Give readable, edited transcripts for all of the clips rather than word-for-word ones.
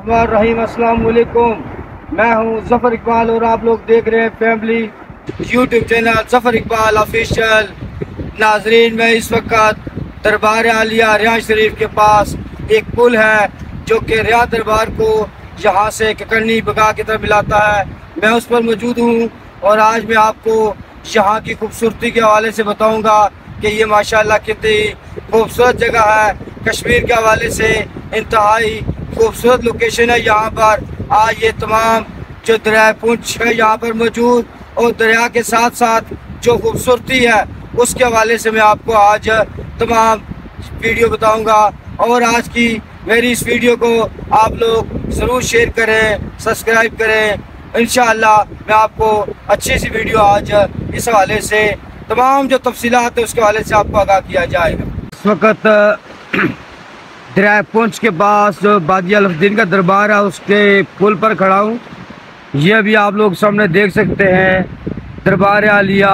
रहीम अस्सलाम वालेकुम। मैं हूं ज़फ़र इकबाल और आप लोग देख रहे हैं family YouTube channel Zafar Iqbal official. नाजरीन, मैं इस वक्त दरबार आलिया रियाज शरीफ के पास एक पुल है जो कि रियाज दरबार को यहाँ से ककरनी बगा की तरफ मिलाता है। मैं उस पर मौजूद हूँ और आज मैं आपको यहाँ की खूबसूरती के हवाले से बताऊँगा कि ये माशाल्लाह कितनी खूबसूरत जगह है। कश्मीर के हवाले से इंतहाई खूबसूरत लोकेशन है यहाँ पर। आज ये तमाम जो दरिया पुंछ है यहाँ पर मौजूद और दरिया के साथ साथ जो खूबसूरती है उसके हवाले से मैं आपको आज तमाम वीडियो बताऊंगा। और आज की मेरी इस वीडियो को आप लोग ज़रूर शेयर करें, सब्सक्राइब करें। इंशाअल्लाह मैं आपको अच्छी सी वीडियो आज इस हवाले से तमाम जो तफसीलात है उसके हवाले से आपको आगाह किया जाएगा। इस वक्त दरिया पुंछ के पास जो बाजी अलफदीन का दरबार है उसके पुल पर खड़ा हूँ। ये भी आप लोग सामने देख सकते हैं दरबार आलिया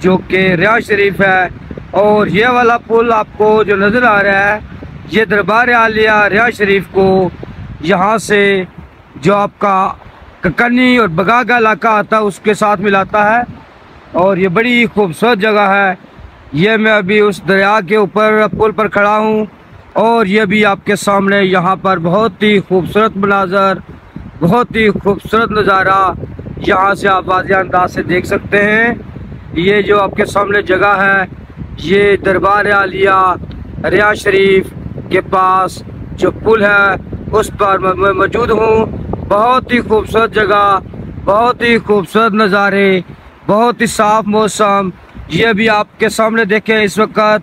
जो कि रियाज शरीफ है। और ये वाला पुल आपको जो नज़र आ रहा है ये दरबार आलिया रियाज शरीफ को यहाँ से जो आपका ककरनी और बगा का इलाका आता है उसके साथ मिलाता है। और ये बड़ी खूबसूरत जगह है। ये मैं अभी उस दरिया के ऊपर पुल पर खड़ा हूँ और ये भी आपके सामने यहाँ पर बहुत ही खूबसूरत मनाजर, बहुत ही खूबसूरत नज़ारा यहाँ से आप वाज़ेह अंदाज से देख सकते हैं। ये जो आपके सामने जगह है ये दरबार आलिया रियाज शरीफ के पास जो पुल है उस पर मैं मौजूद हूँ। बहुत ही खूबसूरत जगह, बहुत ही खूबसूरत नज़ारे, बहुत ही साफ़ मौसम। ये भी आपके सामने देखें इस वक्त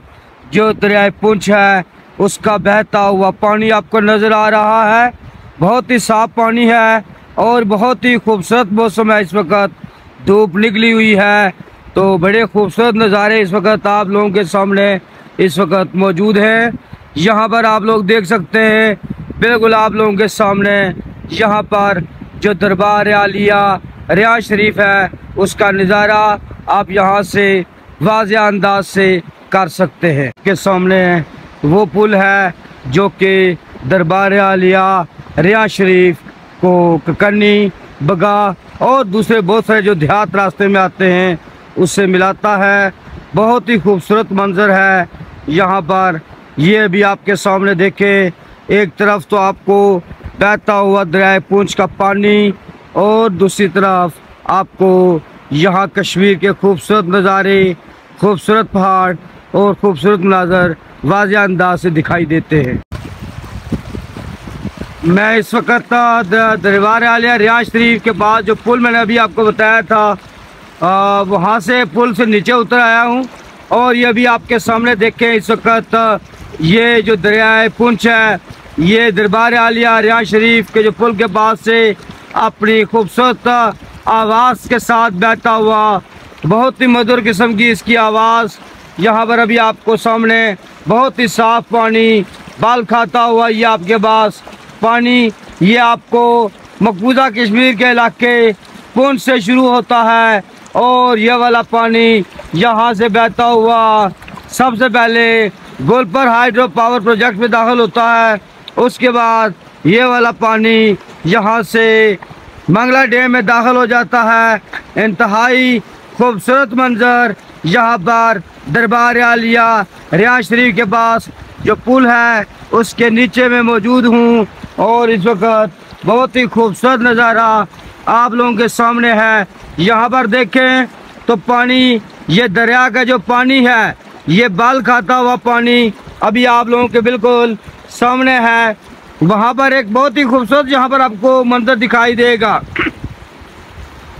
जो दरिया पुंछ है उसका बहता हुआ पानी आपको नज़र आ रहा है। बहुत ही साफ़ पानी है और बहुत ही खूबसूरत मौसम है। इस वक्त धूप निकली हुई है तो बड़े खूबसूरत नज़ारे इस वक्त आप लोगों के सामने इस वक्त मौजूद हैं। यहाँ पर आप लोग देख सकते हैं बिल्कुल आप लोगों के सामने यहाँ पर जो दरबार आलिया रियाज शरीफ है उसका नज़ारा आप यहाँ से वाज़ेह अंदाज से कर सकते हैं। के सामने वो पुल है जो कि दरबार आलिया रियाज शरीफ को ककरनी, बगा और दूसरे बहुत सारे जो देहात रास्ते में आते हैं उससे मिलाता है। बहुत ही खूबसूरत मंजर है यहाँ पर। ये भी आपके सामने देखें, एक तरफ तो आपको बहता हुआ दरिया पुंछ का पानी और दूसरी तरफ आपको यहाँ कश्मीर के खूबसूरत नज़ारे, खूबसूरत पहाड़ और खूबसूरत मंजर वाज़ेह अंदाज से दिखाई देते हैं। मैं इस वक्त दरबार आलिया रियाज शरीफ के पास जो पुल मैंने अभी आपको बताया था वहाँ से पुल से नीचे उतर आया हूँ। और ये भी आपके सामने देखें इस वक्त ये जो दरिया पुंछ है ये दरबार आलिया रियाज शरीफ के जो पुल के पास से अपनी खूबसूरत आवाज़ के साथ बहता हुआ, बहुत ही मधुर किस्म की इसकी आवाज़। यहाँ पर अभी आपको सामने बहुत ही साफ़ पानी बाल खाता हुआ ये आपके पास पानी, ये आपको मकबूजा कश्मीर के इलाके पुंछ से शुरू होता है और ये वाला पानी यहाँ से बहता हुआ सबसे पहले गोलपर हाइड्रो पावर प्रोजेक्ट में दाखिल होता है। उसके बाद ये वाला पानी यहाँ से मंगला डैम में दाखिल हो जाता है। इंतहाई खूबसूरत मंजर यहाँ पर दरबार आलिया रियाज शरीफ के पास जो पुल है उसके नीचे में मौजूद हूँ। और इस वक्त बहुत ही खूबसूरत नज़ारा आप लोगों के सामने है। यहाँ पर देखें तो पानी, ये दरिया का जो पानी है ये बाल खाता हुआ पानी अभी आप लोगों के बिल्कुल सामने है। वहाँ पर एक बहुत ही खूबसूरत यहाँ पर आपको मंजर दिखाई देगा।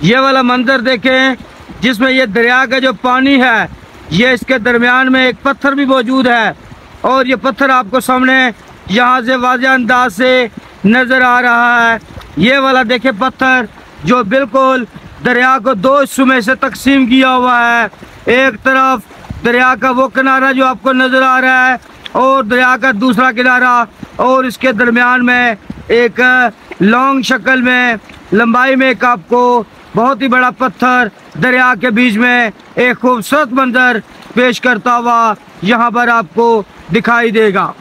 ये वाला मंजर देखें जिसमें ये दरिया का जो पानी है ये इसके दरमियान में एक पत्थर भी मौजूद है और ये पत्थर आपको सामने यहाँ से वाज़ेह अंदाज से नज़र आ रहा है। ये वाला देखें पत्थर जो बिल्कुल दरिया को दो हिस्सों में से तकसीम किया हुआ है। एक तरफ दरिया का वो किनारा जो आपको नज़र आ रहा है और दरिया का दूसरा किनारा और इसके दरमियान में एक लॉन्ग शक्ल में लंबाई में एक आपको बहुत ही बड़ा पत्थर दरिया के बीच में एक खूबसूरत मंजर पेश करता हुआ यहाँ पर आपको दिखाई देगा।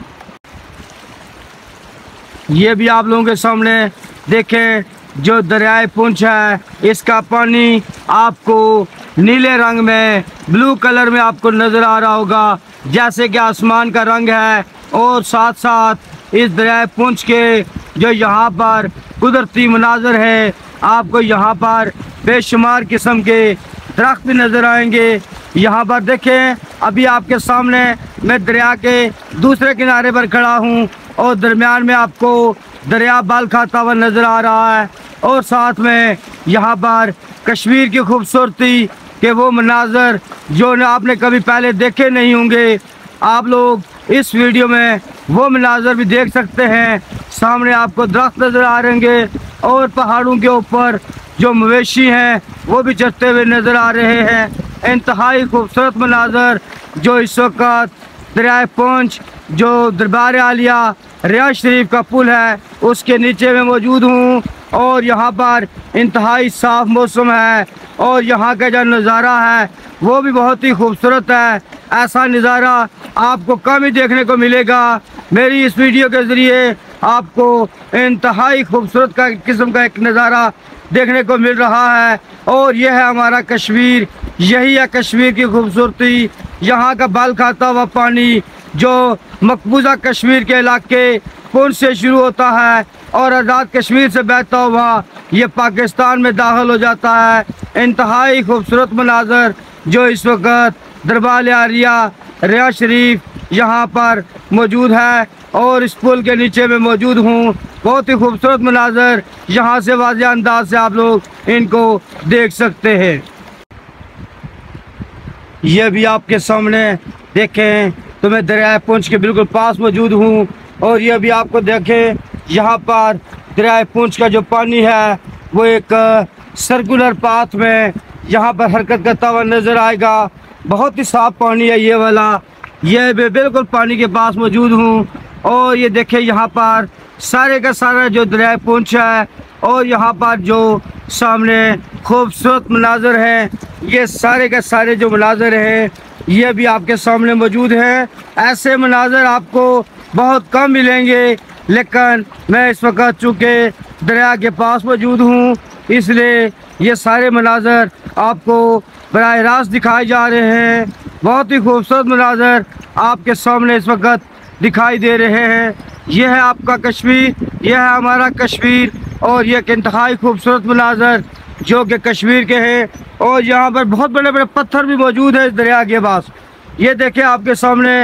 ये भी आप लोगों के सामने देखें, जो दरियाए पुंछ है इसका पानी आपको नीले रंग में, ब्लू कलर में आपको नज़र आ रहा होगा, जैसे कि आसमान का रंग है। और साथ साथ इस दरियाए पुंछ के जो यहाँ पर कुदरती मनाजर है, आपको यहाँ पर बेशुमार किस्म के दरख्त भी नज़र आएंगे। यहाँ पर देखें, अभी आपके सामने मैं दरिया के दूसरे किनारे पर खड़ा हूँ और दरमियान में आपको दरिया बाल खाता हुआ नज़र आ रहा है। और साथ में यहाँ पर कश्मीर की खूबसूरती के वो मनाजर जो आपने कभी पहले देखे नहीं होंगे, आप लोग इस वीडियो में वो मनाजर भी देख सकते हैं। सामने आपको दरख्त नज़र आ रहेंगे और पहाड़ों के ऊपर जो मवेशी हैं वो भी चलते हुए नज़र आ रहे हैं। इंतहाई खूबसूरत मनाजर जो इस वक्त दरियाए पुंछ, जो दरबार आलिया रियाज शरीफ का पुल है, उसके नीचे में मौजूद हूँ। और यहाँ पर इंतहाई साफ मौसम है और यहाँ का जो नज़ारा है वो भी बहुत ही खूबसूरत है। ऐसा नज़ारा आपको कम ही देखने को मिलेगा। मेरी इस वीडियो के ज़रिए आपको इंतहाई खूबसूरत का किस्म का एक नज़ारा देखने को मिल रहा है। और यह है हमारा कश्मीर, यही है कश्मीर की खूबसूरती। यहाँ का बाल खाता हुआ पानी जो मकबूजा कश्मीर के इलाके पुंछ से शुरू होता है और आज़ाद कश्मीर से बहता हुआ ये पाकिस्तान में दाखिल हो जाता है। इंतहाई खूबसूरत मनाजर जो इस वक्त दरबार आलिया रियाज शरीफ यहाँ पर मौजूद है और इस पुल के नीचे में मौजूद हूँ। बहुत ही खूबसूरत मनाजर यहाँ से वाज़ेह अंदाज से आप लोग इनको देख सकते हैं। ये भी आपके सामने देखें तो मैं दरियाए पुंछ के बिल्कुल पास मौजूद हूँ और ये भी आपको देखें, यहाँ पर दरियाए पुंछ का जो पानी है वो एक सर्कुलर पाथ में यहाँ पर हरकत करता हुआ नज़र आएगा। बहुत ही साफ पानी है ये वाला। ये मैं बिल्कुल पानी के पास मौजूद हूँ और ये देखें, यहाँ पर सारे का सारा जो दरियाए पुंछ है और यहाँ पर जो सामने खूबसूरत मनाजर हैं, ये सारे के सारे जो मनाजर हैं ये भी आपके सामने मौजूद हैं। ऐसे मनाजर आपको बहुत कम मिलेंगे, लेकिन मैं इस वक्त चूँकि दरिया के पास मौजूद हूँ इसलिए ये सारे मनाजर आपको बराह रास्त दिखाए जा रहे हैं। बहुत ही खूबसूरत मनाजर आपके सामने इस वक्त दिखाई दे रहे हैं। यह है आपका कश्मीर, यह है हमारा कश्मीर और ये एक इंतहाई खूबसूरत मनाजर जो कि कश्मीर के हैं। और यहाँ पर बहुत बड़े बड़े पत्थर भी मौजूद है इस दरिया के पास। ये देखें आपके सामने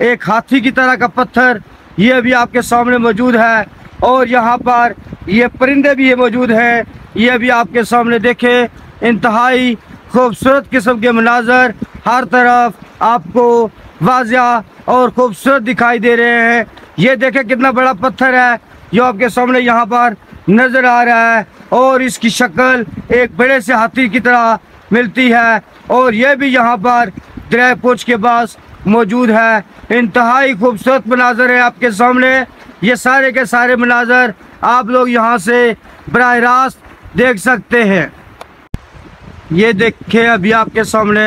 एक हाथी की तरह का पत्थर ये भी आपके सामने मौजूद है और यहाँ पर ये परिंदे भी मौजूद हैं। ये भी आपके सामने देखें, इंतहाई खूबसूरत किस्म के मनाजर हर तरफ आपको वाज़ेह और खूबसूरत दिखाई दे रहे हैं। ये देखें कितना बड़ा पत्थर है जो आपके सामने यहाँ पर नज़र आ रहा है और इसकी शक्ल एक बड़े से हाथी की तरह मिलती है और यह भी यहाँ पर दरियाए पुंछ के पास मौजूद है। इंतहाई खूबसूरत मनाजर है आपके सामने। ये सारे के सारे मनाजर आप लोग यहाँ से बराह रास्त देख सकते हैं। ये देखें, अभी आपके सामने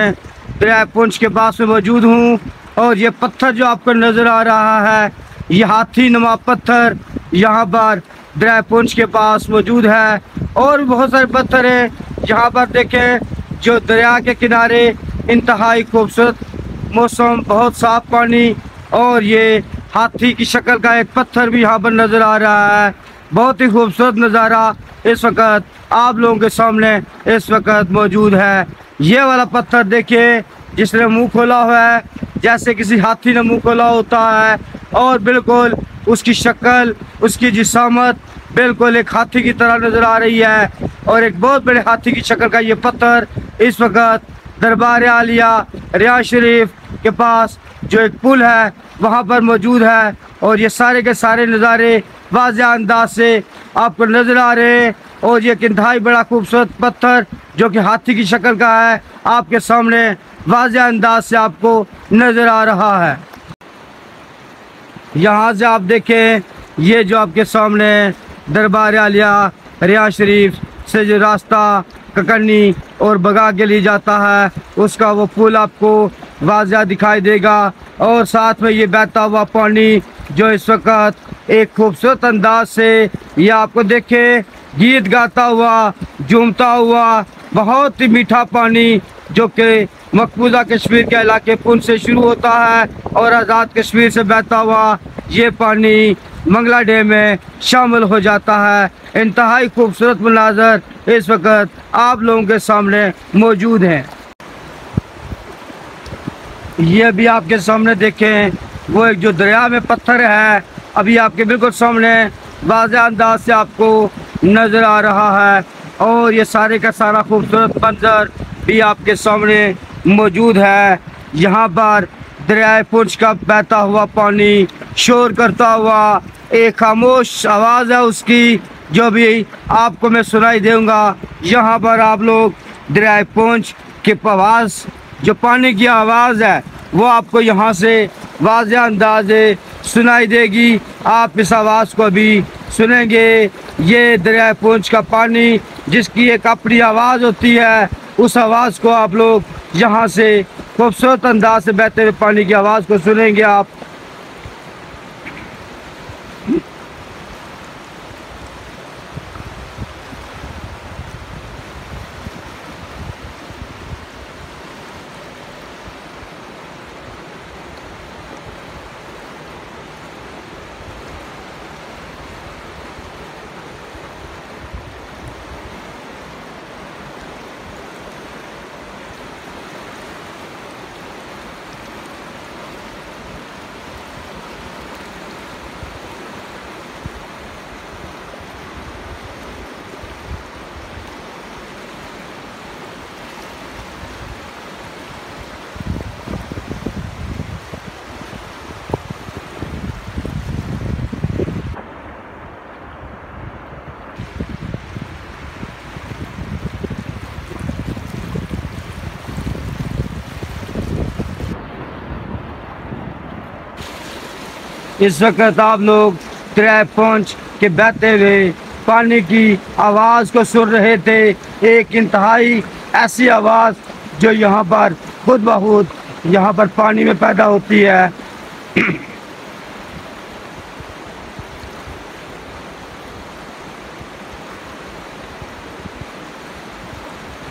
दरियाए पुंछ के पास में मौजूद हूँ और ये पत्थर जो आपको नज़र आ रहा है ये हाथी नुमा पत्थर यहाँ पर दरियाए पुंछ के पास मौजूद है। और बहुत सारे पत्थर हैं यहाँ पर देखें, जो दरिया के किनारे इंतहाई खूबसूरत मौसम, बहुत साफ पानी और ये हाथी की शक्ल का एक पत्थर भी यहाँ पर नज़र आ रहा है। बहुत ही खूबसूरत नज़ारा इस वक्त आप लोगों के सामने इस वक्त मौजूद है। ये वाला पत्थर देखिए जिसने मुंह खोला हुआ है, जैसे किसी हाथी ने मुंह खोला होता है और बिल्कुल उसकी शक्ल, उसकी जिसामत बिल्कुल एक हाथी की तरह नज़र आ रही है। और एक बहुत बड़े हाथी की शक्ल का ये पत्थर इस वक्त दरबार आलिया रियाज शरीफ के पास जो एक पुल है वहाँ पर मौजूद है और ये सारे के सारे नज़ारे वाज़ेह अंदाज से आपको नज़र आ रहे हैं। और ये एक इंतहाई बड़ा खूबसूरत पत्थर जो कि हाथी की शक्ल का है आपके सामने वाज़ेह अंदाज से आपको नज़र आ रहा है। यहाँ से आप देखें, ये जो आपके सामने दरबार आलिया रियाज शरीफ से जो रास्ता ककरनी और बगा के लिए जाता है उसका वो पुल आपको वाज़ेह दिखाई देगा। और साथ में ये बहता हुआ पानी जो इस वक्त एक खूबसूरत अंदाज से ये आपको देखे गीत गाता हुआ, झूमता हुआ, बहुत ही मीठा पानी जो कि मकबूजा कश्मीर के इलाके पुंछ से शुरू होता है और आज़ाद कश्मीर से बहता हुआ ये पानी मंगला डैम में शामिल हो जाता है। इंतहाई खूबसूरत मनाज़र इस वक्त आप लोगों के सामने मौजूद हैं। ये भी आपके सामने देखें, वो एक जो दरिया में पत्थर है अभी आपके बिल्कुल सामने वाज़ेह अंदाज से आपको नज़र आ रहा है और ये सारे का सारा खूबसूरत मंजर भी आपके सामने मौजूद है। यहाँ पर दरियाए पुंछ का बहता हुआ पानी शोर करता हुआ एक खामोश आवाज़ है उसकी, जो भी आपको मैं सुनाई दूँगा। यहाँ पर आप लोग दरियाए पुंछ के आवाज़, जो पानी की आवाज़ है वो आपको यहाँ से वाज़ेह अंदाज़ सुनाई देगी। आप इस आवाज़ को भी सुनेंगे। ये दरियाए पुंछ का पानी जिसकी एक अपनी आवाज़ होती है, उस आवाज़ को आप लोग यहाँ से खूबसूरत अंदाज से बहते हुए पानी की आवाज़ को सुनेंगे आप। इस वक्त आप लोग दरियाए पुंछ के बहते हुए पानी की आवाज़ को सुन रहे थे। एक इंतहाई ऐसी आवाज़ जो यहाँ पर खुद ब खुद यहाँ पर पानी में पैदा होती है।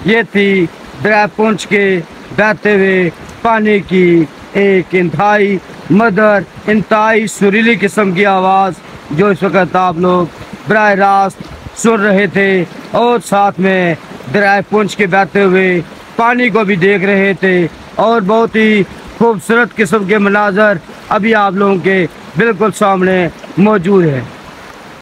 ये थी दरियाए पुंछ के बहते हुए पानी की एक इंतहाई मधुर, इंतहाई सुरीली किस्म की आवाज़ जो इस वक्त आप लोग बराह रास्त सुन रहे थे और साथ में दरियाए पुंछ के बहते हुए पानी को भी देख रहे थे और बहुत ही खूबसूरत किस्म के मनाजर अभी आप लोगों के बिल्कुल सामने मौजूद है।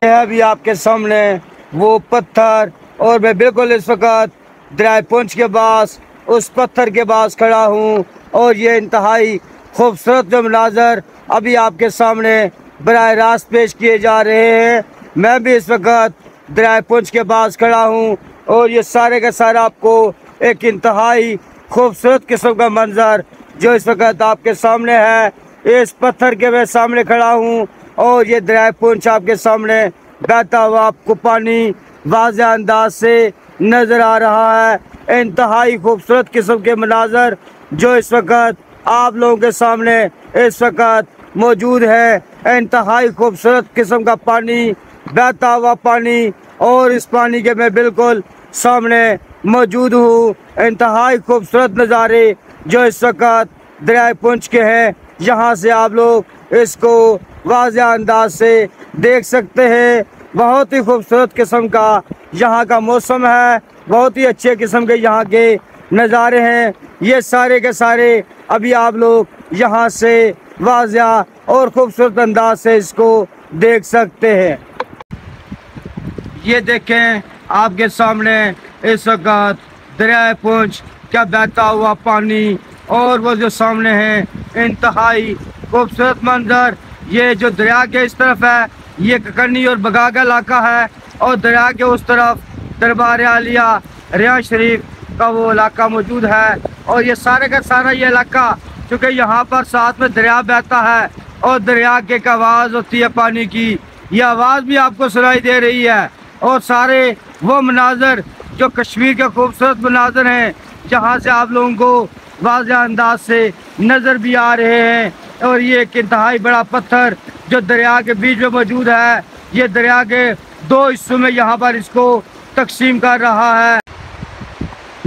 यह अभी आपके सामने वो पत्थर और मैं बिल्कुल इस वक्त दरियाए पुंछ के पास उस पत्थर के पास खड़ा हूँ और ये इंतहाई खूबसूरत जो मनाजर अभी आपके सामने बराह रास्त पेश किए जा रहे हैं। मैं भी इस वक्त दरियाए पुंछ के पास खड़ा हूँ और ये सारे का सारा आपको एक इंतहाई खूबसूरत किस्म का मंजर जो इस वक्त आपके सामने है। इस पत्थर के मैं सामने खड़ा हूँ और ये दरियाए पुंछ आपके सामने बहता हुआ आपको पानी वाज़ेह अंदाज से नज़र आ रहा है। इंतहाई खूबसूरत किस्म के मनाजर जो इस वक्त आप लोगों के सामने इस वक्त मौजूद है। इंतहाई खूबसूरत किस्म का पानी, बहता हुआ पानी और इस पानी के मैं बिल्कुल सामने मौजूद हूँ। इंतहाई खूबसूरत नज़ारे जो इस वक्त दरियाए पुंछ के हैं, यहाँ से आप लोग इसको वाज़ेह अंदाज से देख सकते हैं। बहुत ही खूबसूरत किस्म का यहाँ का मौसम है, बहुत ही अच्छे किस्म के यहाँ के नज़ारे हैं। ये सारे के सारे अभी आप लोग यहाँ से वाज़ेह और खूबसूरत अंदाज से इसको देख सकते हैं। ये देखें आपके सामने इस वक्त दरियाए पुंछ का बहता हुआ पानी और वो जो सामने है इंतहाई खूबसूरत मंजर। ये जो दरिया के इस तरफ है ये ककरनी और बगा का इलाका है और दरिया के उस तरफ दरबार आलिया रियाज शरीफ का वो इलाका मौजूद है और ये सारे का सारा ये इलाका चूँकि यहाँ पर साथ में दरिया बहता है और दरिया की एक आवाज़ होती है पानी की, ये आवाज़ भी आपको सुनाई दे रही है। और सारे वो मनाजर जो कश्मीर के खूबसूरत मनाजर हैं जहाँ से आप लोगों को वाज़ेह अंदाज से नज़र भी आ रहे हैं। और ये एक इंतहाई बड़ा पत्थर जो दरिया के बीच में मौजूद है। ये दरिया के 2 हिस्सों में यहाँ पर इसको तकसीम कर रहा है।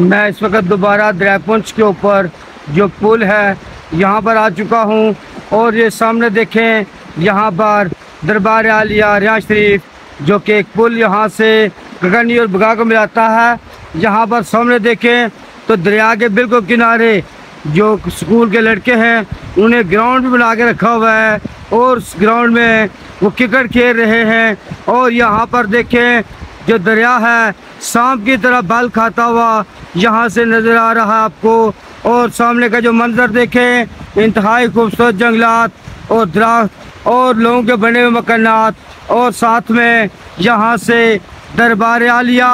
मैं इस वक्त दोबारा दरिया पुंछ के ऊपर जो पुल है यहाँ पर आ चुका हूँ और ये सामने देखें यहाँ पर दरबार आलिया रियाज शरीफ जो कि एक पुल यहाँ से गगनी और बगा को मिलाता है। यहाँ पर सामने देखें तो दरिया के बिल्कुल किनारे जो स्कूल के लड़के हैं उन्हें ग्राउंड भी बना के रखा हुआ है और उस ग्राउंड में वो क्रिकेट खेल रहे हैं। और यहाँ पर देखें जो दरिया है सांप की तरह बल खाता हुआ यहाँ से नज़र आ रहा है आपको। और सामने का जो मंजर देखें इंतहाई खूबसूरत जंगलात और दरख्त और लोगों के बने हुए मकानात और साथ में यहाँ से दरबार आलिया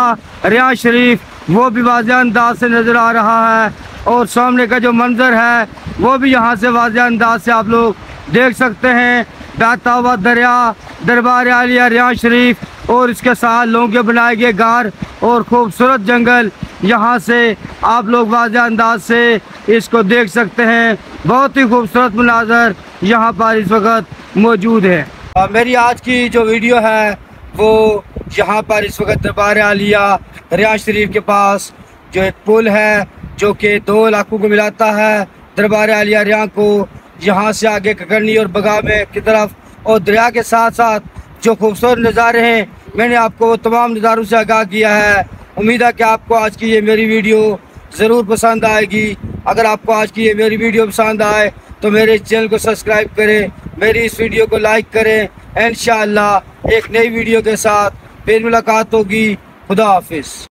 रियाज शरीफ वो भी वाज़ेह अंदाज से नज़र आ रहा है। और सामने का जो मंजर है वो भी यहाँ से वाज़ेह अंदाज से आप लोग देख सकते हैं। बहता हुआ दरिया दरबार आलिया रियाज शरीफ और इसके साथ लोगों के बनाए गए घर और खूबसूरत जंगल यहाँ से आप लोग वाज़ेह अंदाज से इसको देख सकते हैं। बहुत ही खूबसूरत मनाज़र यहाँ पर इस वक्त मौजूद है। मेरी आज की जो वीडियो है वो यहाँ पर इस वक्त दरबार आलिया रियाज शरीफ के पास जो एक पुल है जो कि 2 इलाकों को मिलाता है, दरबार आलिया रियाज को यहाँ से आगे ककरनी और बगा में की तरफ। और दरिया के साथ साथ जो खूबसूरत नज़ारे हैं मैंने आपको वो तमाम नज़ारों से आगाह किया है। उम्मीद है कि आपको आज की ये मेरी वीडियो ज़रूर पसंद आएगी। अगर आपको आज की ये मेरी वीडियो पसंद आए तो मेरे चैनल को सब्सक्राइब करें, मेरी इस वीडियो को लाइक करें। इंशाअल्लाह एक नई वीडियो के साथ फिर मुलाकात होगी। खुदा हाफिज़।